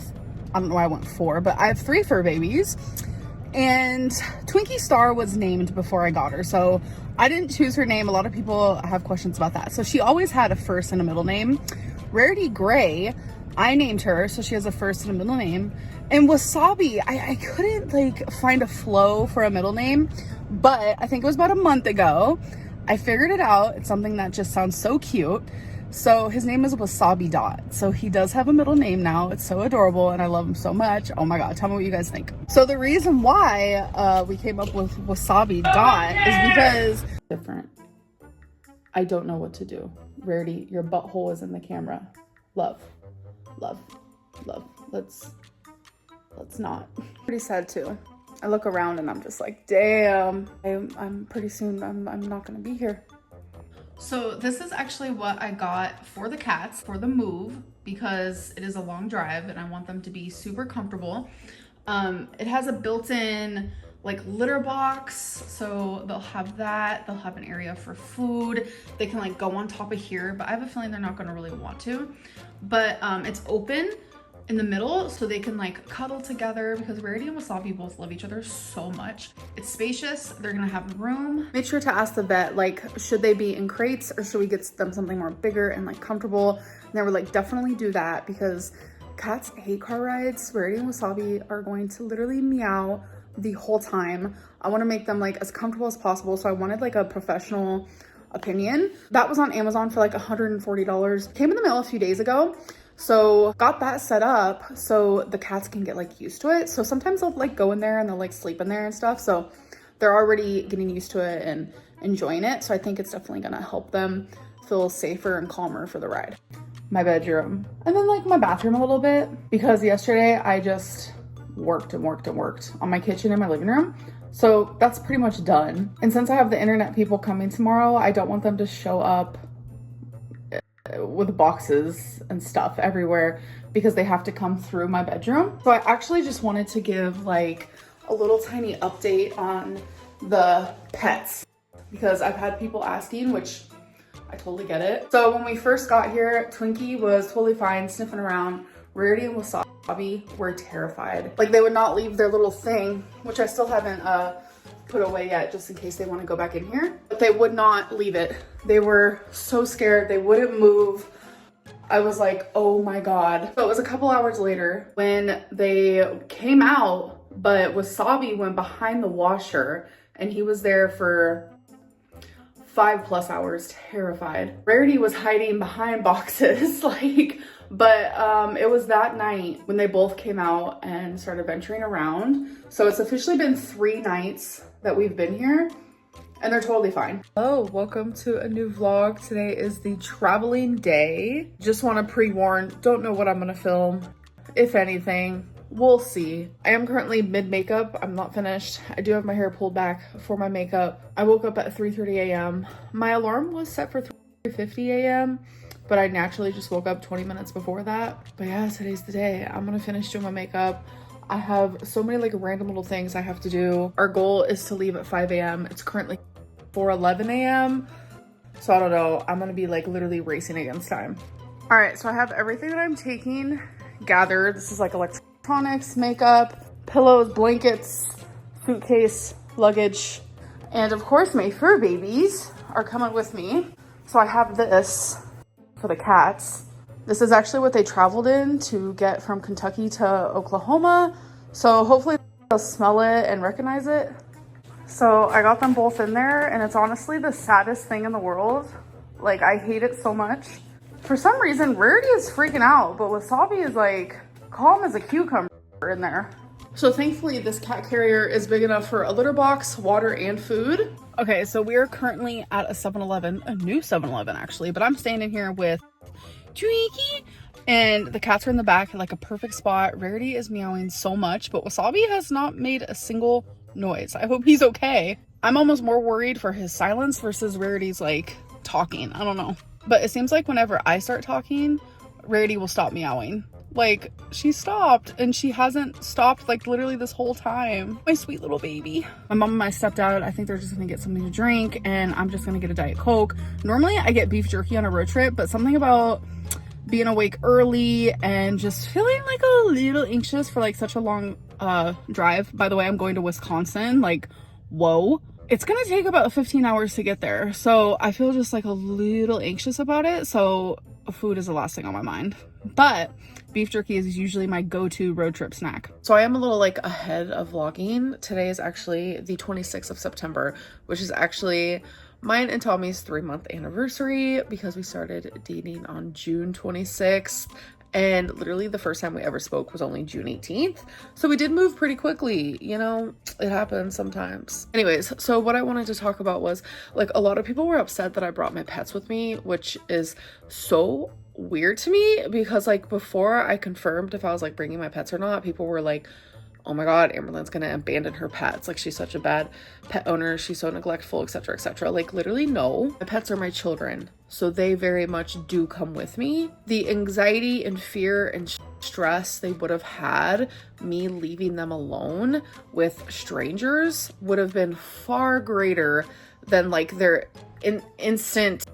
don't know why I went 4, but I have 3 fur babies. And Twinkie Star was named before I got her. So I didn't choose her name. A lot of people have questions about that. So she always had a first and a middle name. Rarity Gray, I named her, so she has a first and a middle name. And Wasabi, I couldn't like find a flow for a middle name, but I think it was about a month ago, I figured it out. It's something that just sounds so cute. So his name is Wasabi Dot. So he does have a middle name now. It's so adorable and I love him so much. Oh my God, tell me what you guys think. So the reason why we came up with Wasabi Dot is because different. I don't know what to do. Rarity, your butthole is in the camera. Love, love, love. Let's not. Pretty sad too. I look around and I'm just like, damn, I'm pretty soon, I'm not gonna be here. So this is actually what I got for the cats for the move, because it is a long drive and I want them to be super comfortable. It has a built-in like litter box, so they'll have that. They'll have an area for food. They can like go on top of here, but I have a feeling they're not gonna really want to. But it's open in the middle, so they can like cuddle together, because Rarity and Wasabi both love each other so much. It's spacious. They're gonna have room. Made sure to ask the vet, like, should they be in crates or should we get them something more bigger and like comfortable? And they were like, definitely do that, because cats hate car rides. Rarity and Wasabi are going to literally meow the whole time. I want to make them like as comfortable as possible, so I wanted like a professional opinion. That was on Amazon for like $140. Came in the mail a few days ago. So got that set up so the cats can get like used to it. So sometimes they'll like go in there and they'll like sleep in there and stuff. So they're already getting used to it and enjoying it. So I think it's definitely gonna help them feel safer and calmer for the ride. My bedroom. And then like my bathroom a little bit, because yesterday I just worked and worked and worked on my kitchen and my living room. So that's pretty much done. And since I have the internet people coming tomorrow, I don't want them to show up with boxes and stuff everywhere, because they have to come through my bedroom. So I actually just wanted to give like a little tiny update on the pets, because I've had people asking, which I totally get it. So when we first got here, Twinkie was totally fine, sniffing around. Rarity and Wasabi were terrified. Like, they would not leave their little thing, which I still haven't put away yet, just in case they want to go back in here, but they would not leave it. They were so scared. They wouldn't move. I was like, oh my God. So it was a couple hours later when they came out, but Wasabi went behind the washer and he was there for 5+ hours, terrified. Rarity was hiding behind boxes, like, but it was that night when they both came out and started venturing around. So it's officially been 3 nights that we've been here, and they're totally fine. Hello, welcome to a new vlog. Today is the traveling day. Just want to pre-warn, don't know what I'm gonna film, if anything. We'll see. I am currently mid makeup. I'm not finished. I do have my hair pulled back for my makeup. I woke up at 3:30 a.m. My alarm was set for 3:50 a.m. but I naturally just woke up 20 minutes before that. But yeah, today's the day. I'm gonna finish doing my makeup. I have so many like random little things I have to do. Our goal is to leave at 5 a.m. It's currently 4:11 a.m. So I don't know. I'm gonna be like literally racing against time. All right, so I have everything that I'm taking gathered. This is like electronics, makeup, pillows, blankets, suitcase, luggage, and of course my fur babies are coming with me. So I have this for the cats. This is actually what they traveled in to get from Kentucky to Oklahoma. So hopefully they'll smell it and recognize it. So I got them both in there, and it's honestly the saddest thing in the world. Like, I hate it so much. For some reason, Rarity is freaking out, but Wasabi is like calm as a cucumber in there. So thankfully this cat carrier is big enough for a litter box, water, and food. Okay, so we are currently at a 7-Eleven, a new 7-Eleven actually, but I'm standing here with Twinkie, and the cats are in the back, like a perfect spot. Rarity is meowing so much, but Wasabi has not made a single noise. I hope he's okay. I'm almost more worried for his silence versus Rarity's like talking. I don't know. But it seems like whenever I start talking, Rarity will stop meowing. Like, she stopped, and she hasn't stopped like literally this whole time. My sweet little baby. My mom and my stepdad, I think they're just gonna get something to drink, and I'm just gonna get a Diet Coke. Normally I get beef jerky on a road trip, but something about being awake early and just feeling like a little anxious for like such a long drive. By the way, I'm going to Wisconsin. Like, whoa. It's gonna take about 15 hours to get there, so I feel just like a little anxious about it. So food is the last thing on my mind, but beef jerky is usually my go-to road trip snack. So I am a little like ahead of vlogging. Today is actually the 26th of September, which is actually mine and Tommy's 3-month anniversary, because we started dating on June 26th. And literally the first time we ever spoke was only June 18th. So we did move pretty quickly, you know, it happens sometimes. Anyways, so what I wanted to talk about was like a lot of people were upset that I brought my pets with me, which is so weird to me, because like before I confirmed if I was like bringing my pets or not, people were like, oh my god, Amberlynn's gonna abandon her pets, like she's such a bad pet owner, she's so neglectful, etc, etc. Like literally no, my pets are my children, so they very much do come with me. The anxiety and fear and stress they would have had me leaving them alone with strangers would have been far greater than like their instant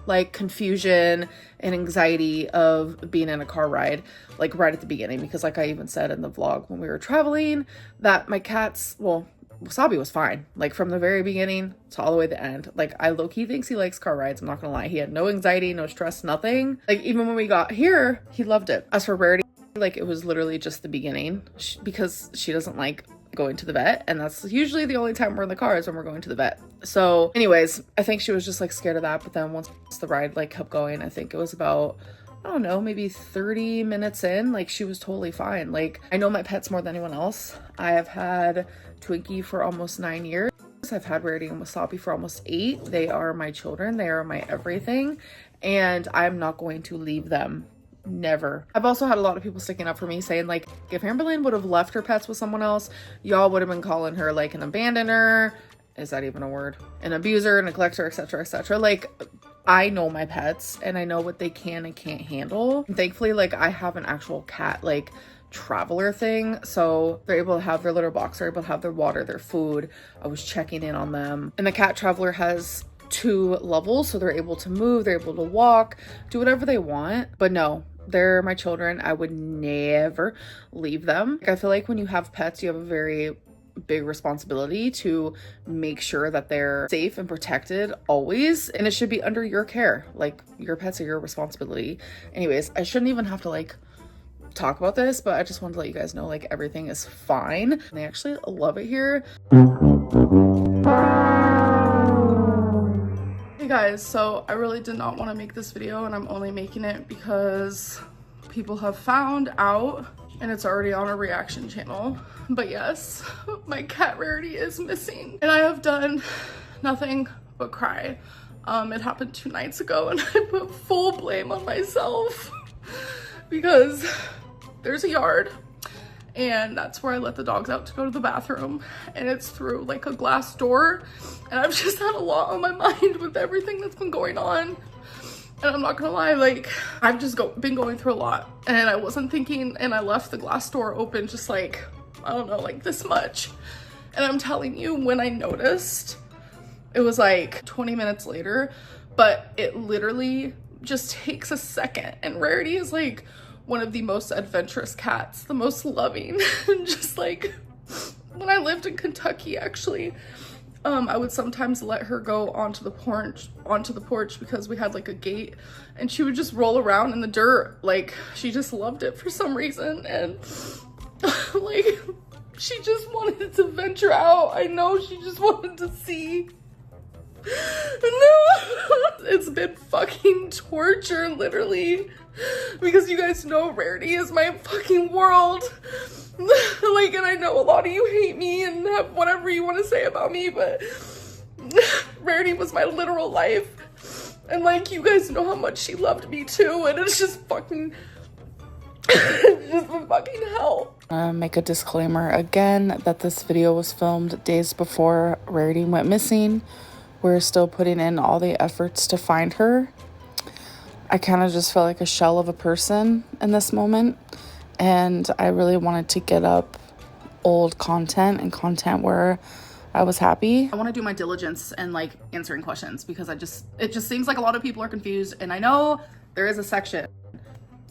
like confusion and anxiety of being in a car ride, like right at the beginning. Because like I even said in the vlog when we were traveling that my cats, well, Wasabi was fine, like from the very beginning to all the way to the end. Like I low-key thinks he likes car rides, I'm not gonna lie. He had no anxiety, no stress, nothing. Like even when we got here, he loved it. As for Rarity, like it was literally just the beginning, because she doesn't like going to the vet, and that's usually the only time we're in the car is when we're going to the vet. So anyways, I think she was just like scared of that. But then once the ride like kept going, I think it was about, I don't know, maybe 30 minutes in, like she was totally fine. Like I know my pets more than anyone else. I have had Twinkie for almost 9 years. I've had Rarity and Wasabi for almost 8. They are my children, they are my everything, and I'm not going to leave them. Never. I've also had a lot of people sticking up for me saying like, if Amberlynn would have left her pets with someone else, y'all would have been calling her like an abandoner. Is that even a word? An abuser, neglector, etc, etc. Like I know my pets and I know what they can and can't handle. And thankfully, like I have an actual cat like traveler thing, so they're able to have their litter box, they're able to have their water, their food. I was checking in on them, and the cat traveler has 2 levels, so they're able to move, they're able to walk, do whatever they want. But no, they're my children. I would never leave them. I feel like when you have pets, you have a very big responsibility to make sure that they're safe and protected always, and it should be under your care. Like your pets are your responsibility. Anyways, I shouldn't even have to like talk about this, but I just wanted to let you guys know like everything is fine, and they actually love it here. Hey guys, so I really did not want to make this video, and I'm only making it because people have found out and it's already on a reaction channel. But yes, my cat Rarity is missing, and I have done nothing but cry. It happened 2 nights ago, and I put full blame on myself because there's a yard and that's where I let the dogs out to go to the bathroom, and it's through like a glass door, and I've just had a lot on my mind with everything that's been going on. And I'm not gonna lie, like, I've just been going through a lot, and I wasn't thinking, and I left the glass door open just like, I don't know, like this much. And I'm telling you, when I noticed, it was like 20 minutes later, but it literally just takes a second. And Rarity is like one of the most adventurous cats, the most loving. And just like, when I lived in Kentucky, actually, I would sometimes let her go onto the porch because we had like a gate, and she would just roll around in the dirt. Like, she just loved it for some reason, and like, she just wanted to venture out. I know, she just wanted to see. No, it's been fucking torture, literally, because you guys know Rarity is my fucking world. Like, and I know a lot of you hate me and have whatever you want to say about me, but Rarity was my literal life, and like, you guys know how much she loved me too, and it's just fucking it's just been fucking hell. Make a disclaimer again that this video was filmed days before Rarity went missing. We're still putting in all the efforts to find her. I kind of just felt like a shell of a person in this moment, and I really wanted to get up old content and content where I was happy. I want to do my diligence and like answering questions, because it just seems like a lot of people are confused, and I know there is a section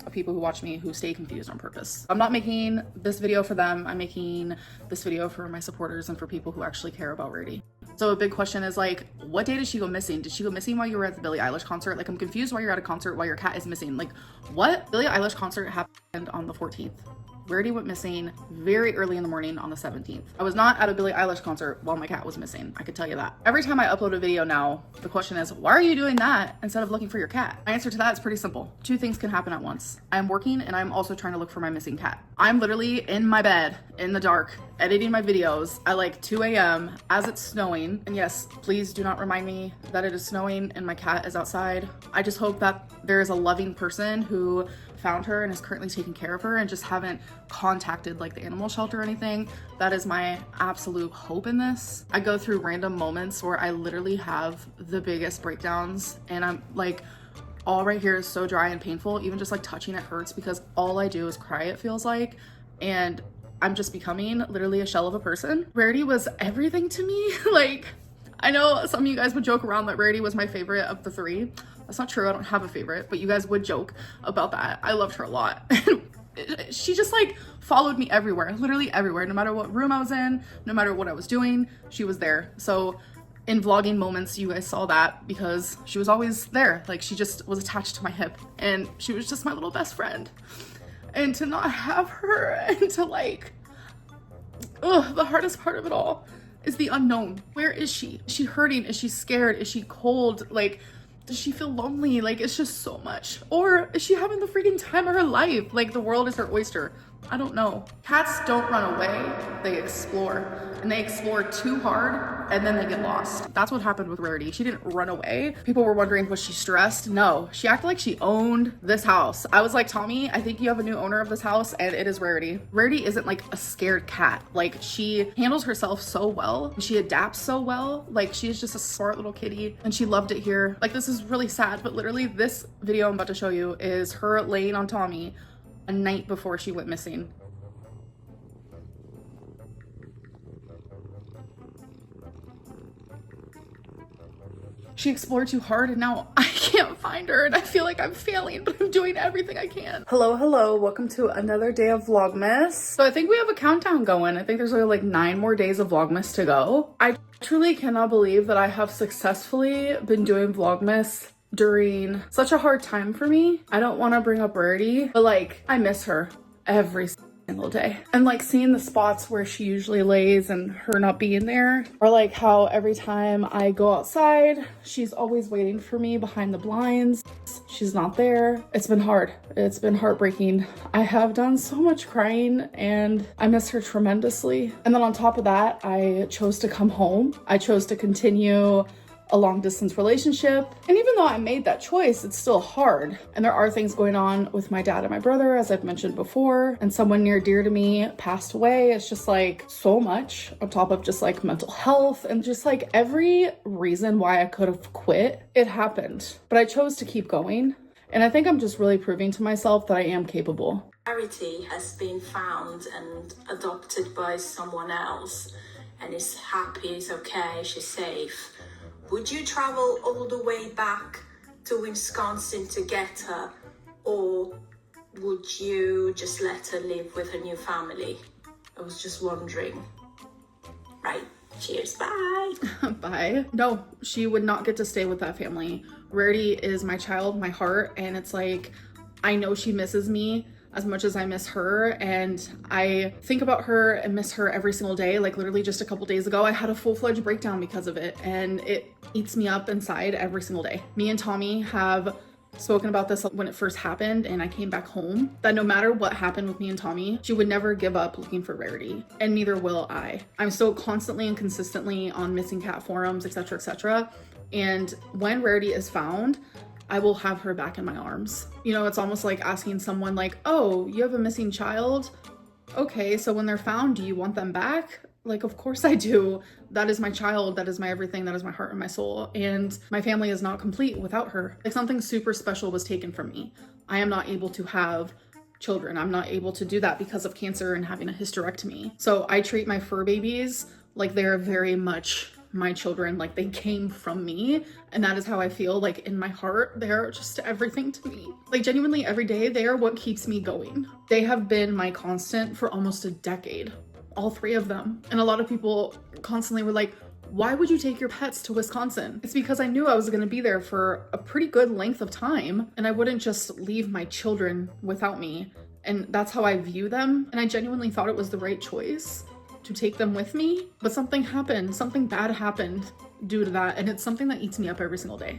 of people who watch me who stay confused on purpose. I'm not making this video for them. I'm making this video for my supporters and for people who actually care about Rarity. So a big question is like, what day did she go missing? Did she go missing while you were at the Billie Eilish concert? Like, I'm confused why you're at a concert while your cat is missing. Like, what? Billie Eilish concert happened on the 14th. Rarity went missing very early in the morning on the 17th. I was not at a Billie Eilish concert while my cat was missing. I could tell you that. Every time I upload a video now, the question is, why are you doing that instead of looking for your cat? My answer to that is pretty simple. Two things can happen at once. I'm working, and I'm also trying to look for my missing cat. I'm literally in my bed in the dark editing my videos at like 2 a.m. as it's snowing. And yes, please do not remind me that it is snowing and my cat is outside. I just hope that there is a loving person who found her and is currently taking care of her and just haven't contacted like the animal shelter or anything. That is my absolute hope in this. I go through random moments where I literally have the biggest breakdowns, and I'm like, all right here is so dry and painful. Even just like touching it hurts, because all I do is cry, it feels like, and I'm just becoming literally a shell of a person. Rarity was everything to me. Like, I know some of you guys would joke around that Rarity was my favorite of the three. That's not true. I don't have a favorite, but you guys would joke about that. I loved her a lot. She just like followed me everywhere, literally everywhere. No matter what room I was in, no matter what I was doing, she was there. So in vlogging moments, you guys saw that because she was always there. Like, she just was attached to my hip, and she was just my little best friend. And to not have her, and to like, the hardest part of it all is the unknown. Where is she? Is she hurting? Is she scared? Is she cold? Like, does she feel lonely? Like, it's just so much. Or is she having the freaking time of her life? Like, the world is her oyster. I don't know. Cats don't run away, they explore. And they explore too hard, and then they get lost. That's what happened with Rarity. She didn't run away. People were wondering, was she stressed? No, she acted like she owned this house. I was like, Tommy, I think you have a new owner of this house, and it is Rarity. Rarity isn't like a scared cat. Like, she handles herself so well. She adapts so well. Like, she is just a smart little kitty, and she loved it here. Like, this is really sad, but literally this video I'm about to show you is her laying on Tommy a night before she went missing. She explored too hard, and now I can't find her, and I feel like I'm failing, but I'm doing everything I can. Hello, welcome to another day of Vlogmas. So I think we have a countdown going. I think there's only like 9 more days of Vlogmas to go. I truly cannot believe that I have successfully been doing Vlogmas during such a hard time for me. I don't want to bring up Rarity, but like, I miss her every single day. And like, seeing the spots where she usually lays and her not being there, or like how every time I go outside, she's always waiting for me behind the blinds. She's not there. It's been hard. It's been heartbreaking. I have done so much crying, and I miss her tremendously. And then on top of that, I chose to come home. I chose to continue a long distance relationship. And even though I made that choice, it's still hard. And there are things going on with my dad and my brother, as I've mentioned before, and someone near dear to me passed away. It's just like so much on top of just like mental health and just like every reason why I could have quit, it happened. But I chose to keep going. And I think I'm just really proving to myself that I am capable. Rarity has been found and adopted by someone else and is happy, is okay, she's safe. Would you travel all the way back to Wisconsin to get her, or would you just let her live with her new family? I was just wondering. Right. Cheers. Bye. Bye. No, she would not get to stay with that family. Rarity is my child, my heart, and it's like, I know she misses me as much as I miss her, and I think about her and miss her every single day. Like literally just a couple days ago, I had a full-fledged breakdown because of it, and it eats me up inside every single day. Me and Tommy have spoken about this when it first happened and I came back home, that no matter what happened with me and Tommy, she would never give up looking for Rarity, and neither will I. I'm still constantly and consistently on missing cat forums, etc., etc. And when Rarity is found, I will have her back in my arms. You know, it's almost like asking someone like, oh, you have a missing child? Okay, so when they're found, do you want them back? Like, of course I do. That is my child. That is my everything. That is my heart and my soul. And my family is not complete without her. Like something super special was taken from me. I am not able to have children. I'm not able to do that because of cancer and having a hysterectomy. So I treat my fur babies like they're very much my children, like they came from me. And that is how I feel. Like in my heart, they're just everything to me. Like genuinely every day, they are what keeps me going. They have been my constant for almost a decade. All three of them. And a lot of people constantly were like, why would you take your pets to Wisconsin? It's because I knew I was gonna be there for a pretty good length of time and I wouldn't just leave my children without me. And that's how I view them. And I genuinely thought it was the right choice to take them with me. But something happened, something bad happened due to that. And it's something that eats me up every single day.